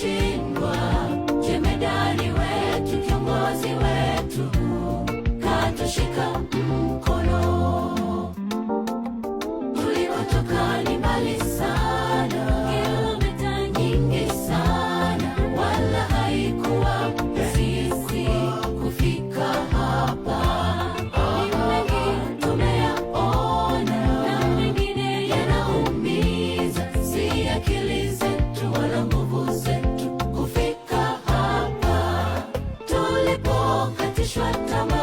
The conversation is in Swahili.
kushindwa. Jemedari wetu, kiongozi wetu, katushika mkono. Tulikotoka ni mbali sana, kilomita nyingi sana, wala haikuwa rahisi kufika hapa. Ni mengi tumeyaona na mengine yanaumiza, si akili zetu wala nguvu zetu kufika hapa. Tulipokatishwa tamaa